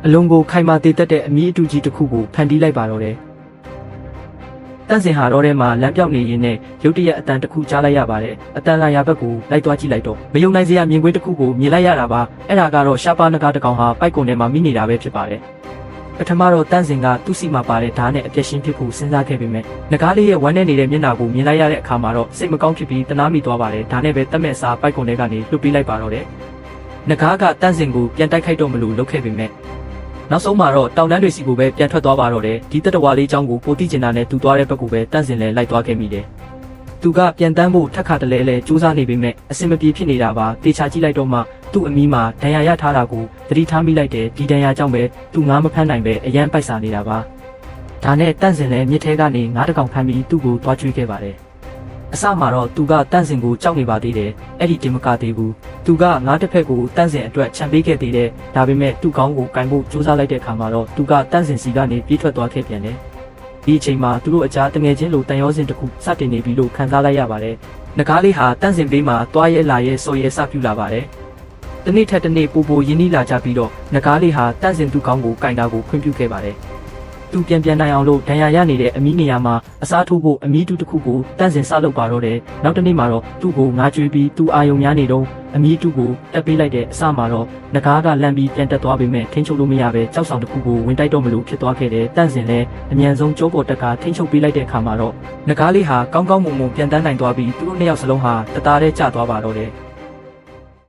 အလုံးကိုခိုင်မာတည်တက်တဲ့အမီးအတူကြီးတစ်ခုကိုဖန်တီးလိုက်ပါတော့တယ်တန့်စင်ဟာတော့ထဲမှာလမ်းပြောက်နေရင်းနဲ့ရုတ်တရက်အတန်တစ်ခုကြားလိုက်ရပါတယ်အတန်လာရဘက်ကိုလိုက်သွားကြည့်လိုက်တော့မယုံနိုင်စရာမြင်ကွင်းတစ်ခုကိုမြင်လိုက်ရတာပါအဲ့ဒါကတော့ရှားပါးနဂါတစ်ကောင်ဟာပိုက်ကုံထဲမှာမိနေတာပဲဖြစ်ပါတယ်ပထမတော့တန့်စင်ကသူ့စီမှာပါတဲ့ဓာတ်နဲ့အပြက်ရှင်းဖြစ်ဖို့စဉ်းစားခဲ့ပေမဲ့ငကားလေးရဲ့ဝမ်းနဲ့နေတဲ့မျက်နှာကိုမြင်လိုက်ရတဲ့အခါမှာတော့စိတ်မကောင်းဖြစ်ပြီးတနာမိသွားပါတယ်ဒါနဲ့ပဲတက်မဲ့စားပိုက်ကုံထဲကနေလွတ်ပေးလိုက်ပါတော့တယ်ငကားကတန့်စင်ကိုပြန်တိုက်ခိုက်တော့မလို့လုပ်ခဲ့ပေမဲ့နောက်ဆုံးမှာတော့တောင်တန်းတွေစီကိုပဲပြန်ထွက်သွားပါတော့တယ်ဒီတက်တဝါလေးအကြောင်းကိုပိုတိကျင်တာနဲ့သူသွားတဲ့ဘက်ကိုပဲတန့်စင်လဲလိုက်သွားခဲ့မိတယ်သူကပြန်တန်းဖို့ထက်ခါတလဲလဲစူးစမ်းနေပေမဲ့အဆင်မပြေဖြစ်နေတာပါတေချာကြည့်လိုက်တော့မှသူ့အမီးမှာဒဏ်ရာရထားတာကိုသတိထားမိလိုက်တယ်ဒီဒဏ်ရာကြောင့်ပဲသူငါးမဖမ်းနိုင်ပဲအရန်ပိုက်စာနေတာပါဒါနဲ့တန့်စင်လဲမြစ်ထဲကနေငါးတကောင်ဖမ်းပြီးသူ့ကိုသွားကျွေးခဲ့ပါတယ်အစမှာတော့သူကတန့်စင်ကိုကြောက်နေပါသေးတယ်အဲ့ဒီတင်မကသေးဘူးသူကငါးတစ်ဖက်ကိုတန့်စင်အတွက်ခြံပေးခဲ့သေးတယ်ဒါပေမဲ့သူ့ကောင်းကိုကင်ဖို့စူးစမ်းလိုက်တဲ့အခါမှာတော့သူကတန့်စင်စီကနေပြေးထွက်သွားခဲ့ပြန်တယ်ဒီအချိန်မှာသူတို့အကြားတငယ်ချင်းလိုတန်ရောစင်တစ်ခုစတင်နေပြီလို့ခံစားလိုက်ရပါတယ်ငကားလေးဟာတန့်စင်ဘေးမှာတွားရဲလာရဲစော်ရဲစပြူလာပါတယ်တနေ့ထက်တနေ့ပိုပိုရင်းနှီးလာကြပြီးတော့ငကားလေးဟာတန့်စင်သူ့ကောင်းကိုကင်တာကိုခွင့်ပြုခဲ့ပါတယ်သူပြန်နိုင်အောင်လို့ဒဏ်ရာရနေတဲ့အမီးနေရာမှာအစားထိုးဖို့အမီးတူတစ်ခုကိုတန့်စင်စလုပ်ပါတော့တယ်နောက်တစ်နေ့မှာတော့သူ့ကိုငါးကျွေးပြီးသူအာယုံများနေတော့အမီးတူကိုတက်ပေးလိုက်တဲ့အစမှာတော့ငကားကလန့်ပြီးပြန်တက်သွားပေမဲ့ထိန်းချုပ်လို့မရပဲကြောက်ဆောင်တစ်ခုကိုဝင်တိုက်တော့မလို့ဖြစ်သွားခဲ့တယ်တန့်စင်လည်းအမြန်ဆုံးကြောပေါ်တက်ကထိန်းချုပ်ပေးလိုက်တဲ့အခါမှာတော့ငကားလေးဟာကောင်းကောင်းမွန်မွန်ပြန်တန်းနိုင်သွားပြီးသူတို့နှစ်ယောက်စလုံးဟာတသားတည်းကျသွားပါတော့တယ်